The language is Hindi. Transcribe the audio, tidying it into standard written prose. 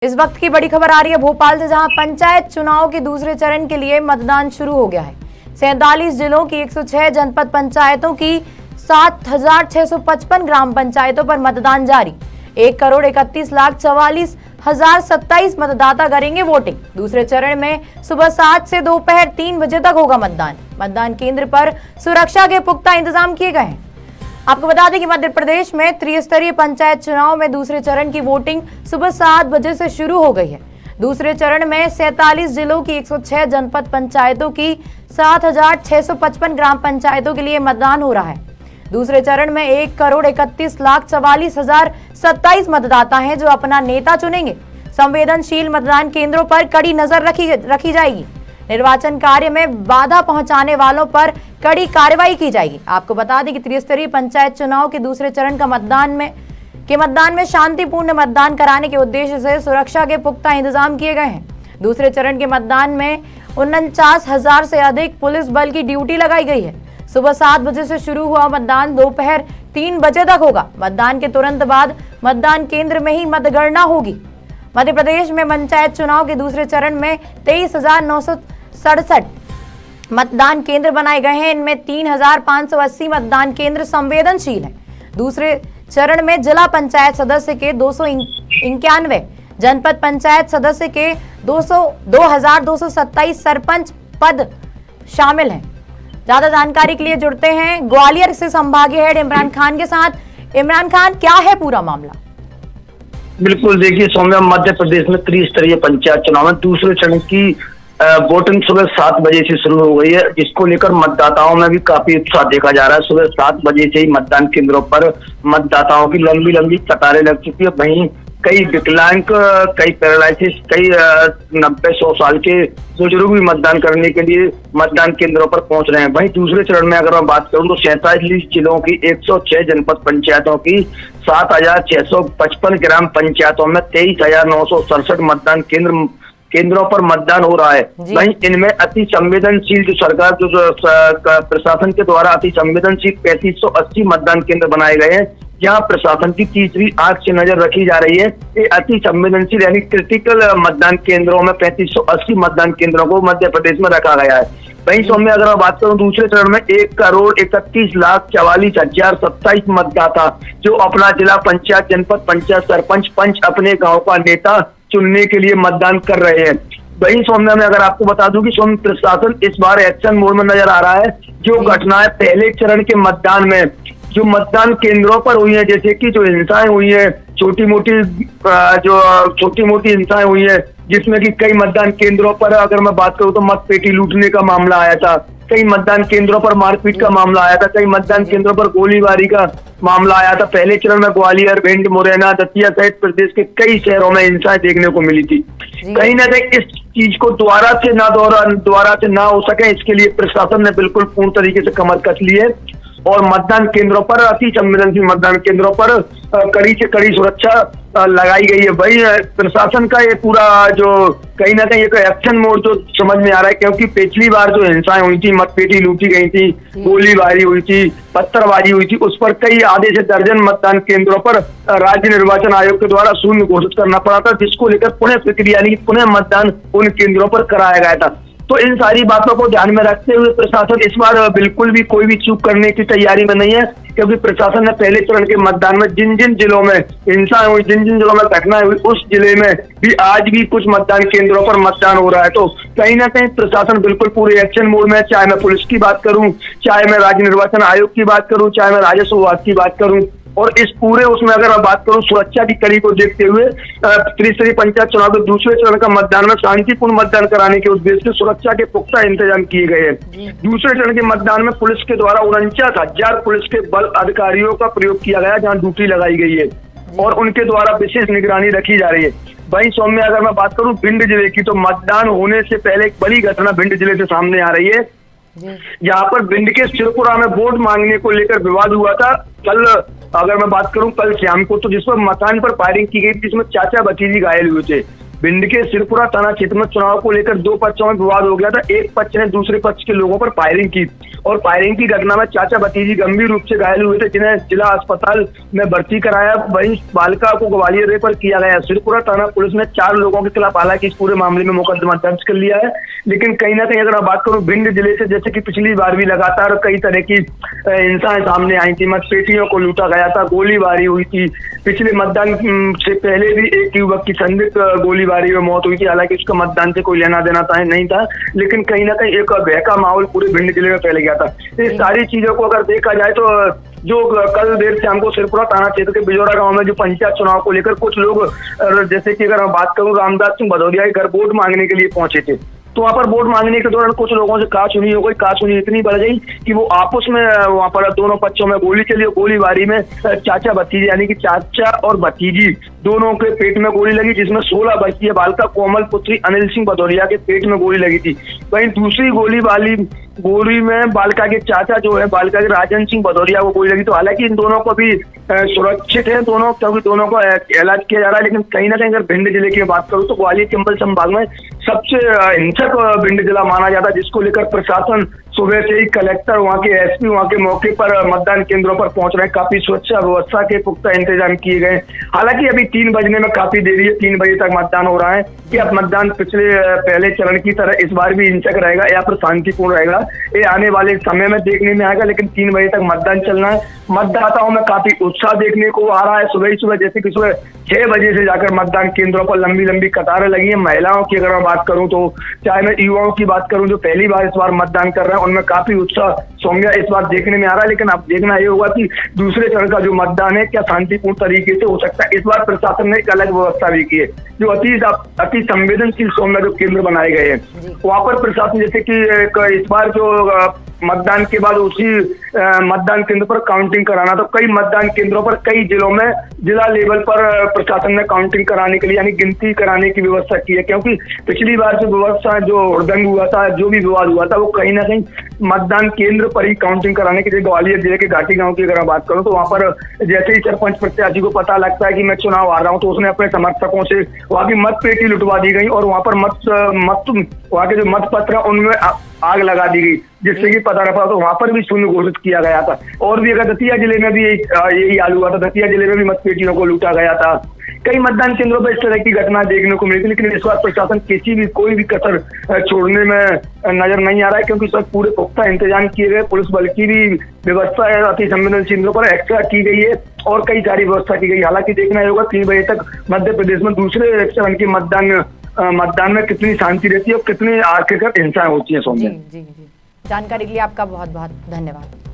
इस वक्त की बड़ी खबर आ रही है भोपाल से, जहां पंचायत चुनाव के दूसरे चरण के लिए मतदान शुरू हो गया है। 47 जिलों की 106 जनपद पंचायतों की 7,655 ग्राम पंचायतों पर मतदान जारी। 1,31,44,027 मतदाता करेंगे वोटिंग। दूसरे चरण में सुबह 7 से दोपहर 3 बजे तक होगा मतदान। मतदान केंद्र पर सुरक्षा के पुख्ता इंतजाम किए गए हैं। आपको बता दें कि मध्य प्रदेश में त्रिस्तरीय पंचायत चुनाव में दूसरे चरण की वोटिंग सुबह 7 बजे से शुरू हो गई है। दूसरे चरण में 47 जिलों की 106 जनपद पंचायतों की 7,655 ग्राम पंचायतों के लिए मतदान हो रहा है। दूसरे चरण में 1,31,44,027 मतदाता हैं जो अपना नेता चुनेंगे। संवेदनशील मतदान केंद्रों पर कड़ी नजर रखी जाएगी। निर्वाचन कार्य में बाधा पहुंचाने वालों पर कड़ी कार्रवाई की जाएगी। आपको बता दें कि त्रिस्तरीय पंचायत चुनाव के दूसरे चरण का मतदान में शांतिपूर्ण मतदान कराने के उद्देश्य से सुरक्षा के पुख्ता इंतजाम किए गए हैं। दूसरे चरण के मतदान में 49,000 से अधिक पुलिस बल की ड्यूटी लगाई गई है। सुबह 7 बजे से शुरू हुआ मतदान दोपहर 3 बजे तक होगा। मतदान के तुरंत बाद मतदान केंद्र में ही मतगणना होगी। मध्य प्रदेश में पंचायत चुनाव के दूसरे चरण में 23,967 मतदान केंद्र बनाए गए हैं। इनमें 3,580 मतदान केंद्र संवेदनशील हैं। दूसरे चरण में जिला पंचायत सदस्य के 291, जनपद पंचायत सदस्य के 2,227 सरपंच पद शामिल हैं। ज्यादा जानकारी के लिए जुड़ते हैं ग्वालियर से संभागीय हेड इमरान खान के साथ। इमरान खान, क्या है पूरा मामला? बिल्कुल, देखिए सौम्या, मध्य प्रदेश में त्रिस्तरीय पंचायत चुनाव में दूसरे चरण की वोटिंग सुबह 7 बजे से शुरू हो गई है, जिसको लेकर मतदाताओं में भी काफी उत्साह देखा जा रहा है। सुबह 7 बजे से ही मतदान केंद्रों पर मतदाताओं की लंबी लंबी कतारें लग चुकी है। वहीं कई विकलांग, कई पैरालिसिस, कई 90-100 साल के बुजुर्ग भी मतदान करने के लिए मतदान केंद्रों पर पहुंच रहे हैं। वहीं दूसरे चरण में अगर मैं बात करूं तो 47 जिलों की 106 जनपद पंचायतों की 7,655 ग्राम पंचायतों में 23,967 मतदान केंद्रों पर मतदान हो रहा है। वहीं इनमें अति संवेदनशील जो सरकार प्रशासन के द्वारा अति संवेदनशील 3580 मतदान केंद्र बनाए गए हैं, जहां प्रशासन की तीसरी आंख से नजर रखी जा रही है। ये अति संवेदनशील यानी क्रिटिकल मतदान केंद्रों में 3580 मतदान केंद्रों को मध्य प्रदेश में रखा गया है। वहीं सौम्य, अगर मैं बात करूं दूसरे चरण में 1,31,44,027 मतदाता जो अपना जिला पंचायत, जनपद पंचायत, सरपंच, पंच, अपने गांव का नेता चुनने के लिए मतदान कर रहे हैं। वहीं सौम्या में अगर आपको बता दूं कि सौम्य, प्रशासन इस बार एक्शन मोड में नजर आ रहा है। जो घटनाएं पहले चरण के मतदान में जो मतदान केंद्रों पर हुई है, जैसे कि जो हिंसाएं हुई है, छोटी मोटी हिंसाएं हुई है, जिसमें कि कई मतदान केंद्रों पर अगर मैं बात करूं तो मतपेटी लूटने का मामला आया था, कई मतदान केंद्रों पर मारपीट का मामला आया था, कई मतदान केंद्रों पर गोलीबारी का मामला आया था। पहले चरण में ग्वालियर, भिंड, मुरैना, दतिया सहित प्रदेश के कई शहरों में हिंसाएं देखने को मिली थी। कहीं ना कहीं इस चीज को दोबारा से ना हो सके, इसके लिए प्रशासन ने बिल्कुल पूर्ण तरीके से कमर कस ली है और मतदान केंद्रों पर, अति संवेदनशील मतदान केंद्रों पर कड़ी से कड़ी सुरक्षा लगाई गई है। वही प्रशासन का ये पूरा जो कहीं ना कहीं एक एक्शन मोड जो समझ में आ रहा है, क्योंकि पिछली बार जो हिंसाएं हुई थी, मतपेटी लूटी गई थी, गोलीबारी हुई थी, पत्थरबाजी हुई थी, उस पर कई आधे से दर्जन मतदान केंद्रों पर राज्य निर्वाचन आयोग के द्वारा शून्य घोषित करना पड़ा था, जिसको लेकर पुनः प्रक्रिया यानी पुनः मतदान उन केंद्रों पर कराया गया था। तो इन सारी बातों को ध्यान में रखते हुए प्रशासन इस बार बिल्कुल भी कोई भी चूक करने की तैयारी में नहीं है, क्योंकि प्रशासन ने पहले चरण के मतदान में जिन जिन जिलों में हिंसा हुई, जिन जिन जिलों में घटनाएं हुई, उस जिले में भी आज भी कुछ मतदान केंद्रों पर मतदान हो रहा है। तो कहीं ना कहीं प्रशासन बिल्कुल पूरे एक्शन मोड में है। चाहे मैं पुलिस की बात करूं, चाहे मैं राज्य निर्वाचन आयोग की बात करूं, चाहे मैं राजस्व विभाग की बात करूं, और इस पूरे उसमें अगर मैं बात करूं सुरक्षा की कड़ी को देखते हुए त्रिस्तरीय पंचायत चुनाव के दूसरे चरण का मतदान में शांतिपूर्ण मतदान कराने के उद्देश्य से सुरक्षा के पुख्ता इंतजाम किए गए हैं। दूसरे चरण के मतदान में पुलिस के द्वारा 49,000 पुलिस के बल अधिकारियों का प्रयोग किया गया, जहां ड्यूटी लगाई गई है और उनके द्वारा विशेष निगरानी रखी जा रही है। वहीं सौम्य, अगर मैं बात करूं भिंड जिले की, तो मतदान होने से पहले एक बड़ी घटना भिंड जिले से सामने आ रही है, जहां पर भिंड के सिरपुरा में वोट मांगने को लेकर विवाद हुआ था। कल अगर मैं बात करूं कल शाम को, तो जिस पर मकान पर फायरिंग की गई, जिसमें चाचा भतीजी घायल हुए थे। भिंड के सिरपुरा थाना क्षेत्र में चुनाव को लेकर दो पक्षों में विवाद हो गया था। एक पक्ष ने दूसरे पक्ष के लोगों पर फायरिंग की और फायरिंग की घटना में चाचा भतीजी गंभीर रूप से घायल हुए थे, जिन्हें जिला अस्पताल में भर्ती कराया। वहीं बालिका को ग्वालियर रेफर किया गया। सिरपुरा थाना पुलिस ने 4 लोगों के खिलाफ हालांकि इस पूरे मामले में मुकदमा दर्ज कर लिया है, लेकिन कहीं ना कहीं अगर मैं बात करूं भिंड जिले से, जैसे कि पिछली बार भी लगातार कई तरह की हिंसाएं सामने आई थी। मतपेटियों को लूटा गया था, गोलीबारी हुई थी। पिछले मतदान से पहले भी एक युवक की संदिग्ध गोलीबारी में मौत हुई थी, हालांकि उसका मतदान से कोई लेना देना नहीं था, लेकिन कहीं ना कहीं एक भय का माहौल पूरे भिंड जिले में फैल गया था। इस सारी चीजों को अगर देखा जाए तो जो कल देर शाम को सिरपुरा थाना क्षेत्र के बिजौरा गांव में जो पंचायत चुनाव को लेकर कुछ लोग, जैसे कि अगर मैं बात करूं, रामदास सिंह भदौरिया के घर वोट मांगने के लिए पहुंचे थे, तो वहां पर वोट मांगने के दौरान कुछ लोगों से कहा-सुनी हो गई। कहा-सुनी इतनी बढ़ गई कि वो आपस में वहां पर दोनों पक्षों में गोली चली और गोलीबारी में चाचा भतीजी यानी कि चाचा और भतीजी दोनों के पेट में गोली लगी, जिसमें 16 वर्षीय बालिका कोमल पुत्री अनिल सिंह भदौरिया के पेट में गोली लगी थी। वहीं दूसरी गोली में बालिका के चाचा जो है, बालिका के राजन सिंह भदौरिया को गोली लगी। तो हालांकि इन दोनों को भी सुरक्षित है दोनों, क्योंकि दोनों को इलाज किया जा रहा है। लेकिन कहीं ना कहीं अगर भिंड जिले की बात करूं तो ग्वालियर चंबल संभाग में सबसे हिंसक भिंड जिला माना जाता है, जिसको लेकर प्रशासन सुबह से ही कलेक्टर, वहाँ के एसपी वहाँ के मौके पर मतदान केंद्रों पर पहुंच रहे हैं। काफी सुरक्षा व्यवस्था के पुख्ता इंतजाम किए गए। हालांकि अभी 3 बजने में काफी देरी है, 3 बजे तक मतदान हो रहा है कि अब मतदान पहले चरण की तरह इस बार भी हिंसक रहेगा या फिर शांतिपूर्ण रहेगा, ये आने वाले समय में देखने में आएगा। लेकिन 3 बजे तक मतदान चलना है। मतदाताओं में काफी उत्साह देखने को आ रहा है। सुबह ही सुबह, जैसे कि सुबह 6 बजे से जाकर मतदान केंद्रों पर लंबी लंबी कतारें लगी है। महिलाओं की अगर मैं बात करूं तो, चाहे मैं युवाओं की बात करूं जो पहली बार इस बार मतदान कर रहे हैं, उनमें काफी उत्साह सौम्या इस बार देखने में आ रहा है। लेकिन अब देखना ये होगा कि दूसरे चरण का जो मतदान है क्या शांतिपूर्ण तरीके से हो सकता है। इस बार प्रशासन ने एक अलग व्यवस्था भी की है, जो अति संवेदनशील सौम्या जो केंद्र बनाए गए हैं वहां पर प्रशासन, जैसे कि इस बार जो मतदान के बाद उसी मतदान केंद्र पर काउंटिंग कराना, तो कई मतदान केंद्रों पर कई जिलों में जिला लेवल पर प्रशासन ने काउंटिंग कराने के लिए यानी गिनती कराने की व्यवस्था की है। क्योंकि पिछली बार जो व्यवस्था जो हुड़दंग हुआ था, जो भी विवाद हुआ था, वो कहीं ना कहीं मतदान केंद्र पर ही काउंटिंग कराने के लिए। ग्वालियर जिले के घाटी गांव की अगर मैं बात करूं तो वहां पर जैसे ही सरपंच प्रत्याशी को पता लगता है कि मैं चुनाव आ रहा हूं, तो उसने अपने समर्थकों से वहां की मत पेटी लुटवा दी गई और वहां पर वहां के जो मत पत्र उनमें आग लगा दी गई, जिससे कि पता रहा तो वहां पर भी शून्य घोषित किया गया था। और भी अगर दतिया जिले में भी यही हाल हुआ था, दतिया जिले में भी मतपेटियों को लूटा गया था। कई मतदान केंद्रों पर इस तरह की घटना देखने को मिली थी, लेकिन इस बार प्रशासन कोई भी कसर छोड़ने में नजर नहीं आ रहा है, क्योंकि सब पूरे पुख्ता इंतजाम किए गए। पुलिस बल की भी व्यवस्था है, अति संवेदनशील केंद्रों पर एक्स्ट्रा की गई है और कई सारी व्यवस्था की गई। हालांकि देखना होगा 3 बजे तक मध्य प्रदेश में दूसरे चरण के मतदान में कितनी शांति रहती है और कितनी आखिरकार हिंसाएं होती है। जी जी जी, जानकारी के लिए आपका बहुत बहुत धन्यवाद।